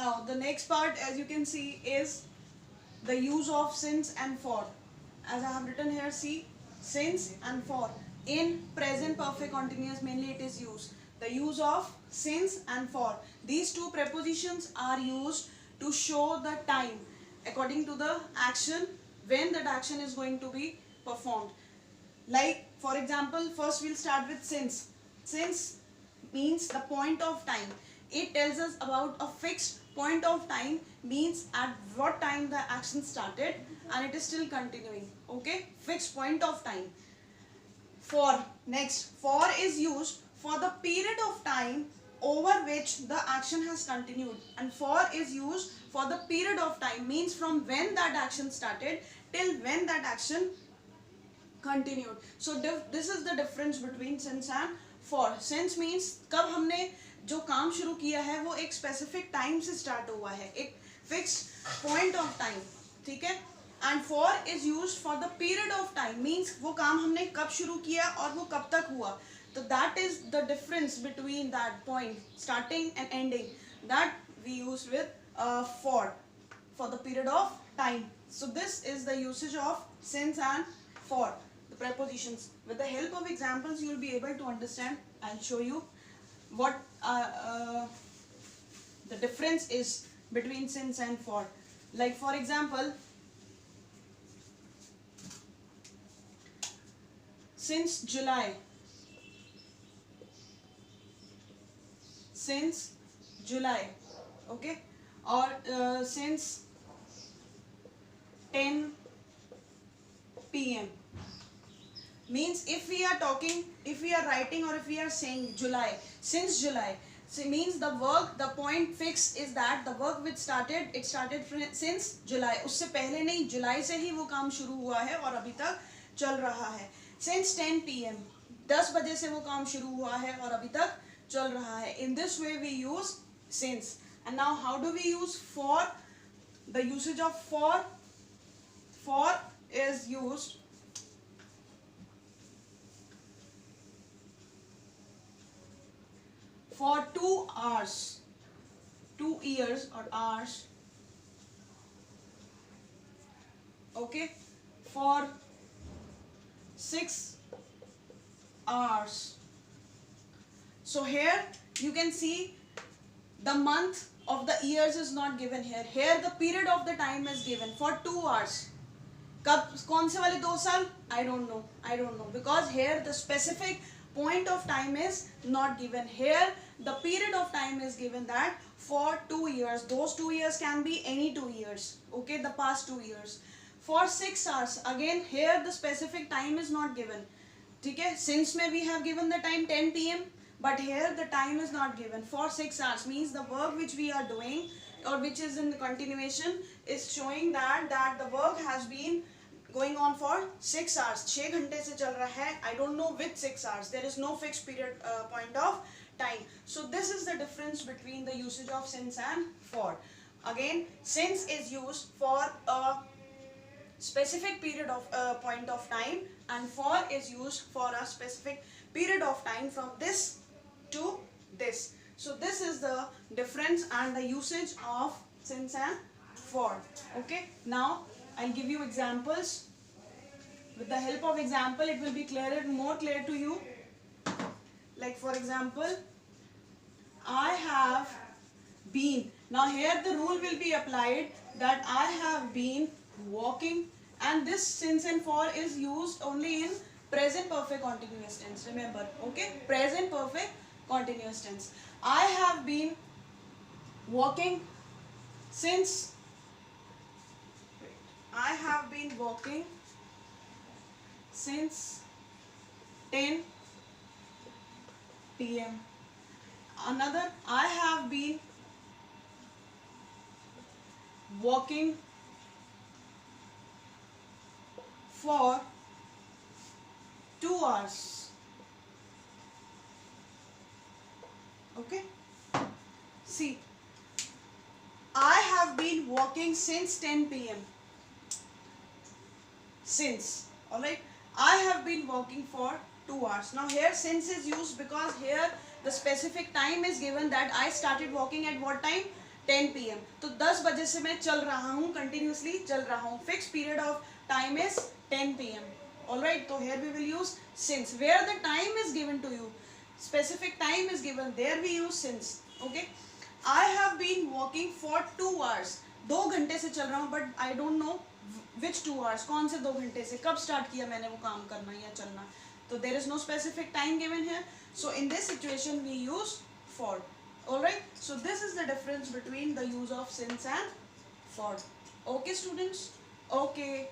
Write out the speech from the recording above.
Now the next part, as you can see, is the use of since and for. As I have written here, see, since and for. In present perfect continuous mainly it is used. The use of since and for. These two prepositions are used to show the time according to the action, when that action is going to be performed. Like for example, first we'll start with since. Since means the point of time. It tells us about a fixed point of time, means at what time the action started and it is still continuing. Okay, fixed point of time. For, next, for is used for the period of time over which the action has continued, and for is used for the period of time, means from when that action started till when that action continued. So this is the difference between since and for. Since means कब हमने जो काम शुरू किया है वो एक specific time से स्टार्ट हुआ है, एक फिक्स्ड पॉइंट ऑफ टाइम, ठीक है. And for is used for the period of time, means वो काम हमने कब शुरू किया और वो कब तक हुआ. तो that is the difference between that point starting and ending, that we use with for the period of time. So this is the usage of since and for, the prepositions. With the help of examples you will be able to understand. I'll show you what the difference is between since and for. Like for example, since July, since July, okay, or since 10 p.m. means if we are talking, if we are writing or if we are saying July, since July, so means the work, the point fix is that the work which started, it started since July. उससे पहले नहीं, जुलाई से ही वो काम शुरू हुआ है और अभी तक चल रहा है. Since 10 p.m. 10 बजे से वो काम शुरू हुआ है और अभी तक चल रहा है. In this way we use since. And now how do we use for? The usage of for is used for 2 hours, 2 years or hours, okay, for 6 hours. So here you can see the month of the years is not given here. Here the period of the time is given for 2 hours. कब, कौन से वाले 2 साल? I don't know, because here the specific point of time is not given. Here the period of time is given that for 2 years. Those 2 years can be any 2 years, okay, the past 2 years. For 6 hours, again here the specific time is not given, ठीक है. Since में we have given the time 10 p.m. but here the time is not given. For 6 hours means the work which we are doing or which is in the continuation is showing that the work has been going on for 6 hours. 6 घंटे से चल रहा है. I don't know which 6 hours. There is no fixed period point of time. So this is the difference between the usage of since and for. Again, since is used for a specific period of point of time, and for is used for a specific period of time from this to this. So this is the difference and the usage of since and for. Okay, now I'll give you examples. With the help of example it will be more clear to you. Like for example, I have been. Now here the rule will be applied that I have been walking, and this since and for is used only in present perfect continuous tense. Remember, okay, present perfect continuous tense. I have been walking since, I have been walking since 10 p.m. Another, I have been walking for 2 hours. Okay, see, I have been walking since 10 p.m. Since, alright, I have been walking for 2 hours. Now here since is used because here the specific time is given that I started walking at what time? 10 PM. तो 10 बजे से मैं चल रहा हूँ, continuously चल रहा हूँ. Fix period of time is 10 PM. Alright, so here we will use since. Where the time is given to you, specific time is given, there we use since. Okay. I have been walking for 2 hours. 2 घंटे से चल रहा हूँ, but I don't know which 2 hours. कौन से 2 घंटे से, कब स्टार्ट किया मैंने वो काम करना या चलना. तो there is no specific time given here. So in this situation we use for. Alright. So this is the difference between the use of since and for. Okay students. Okay.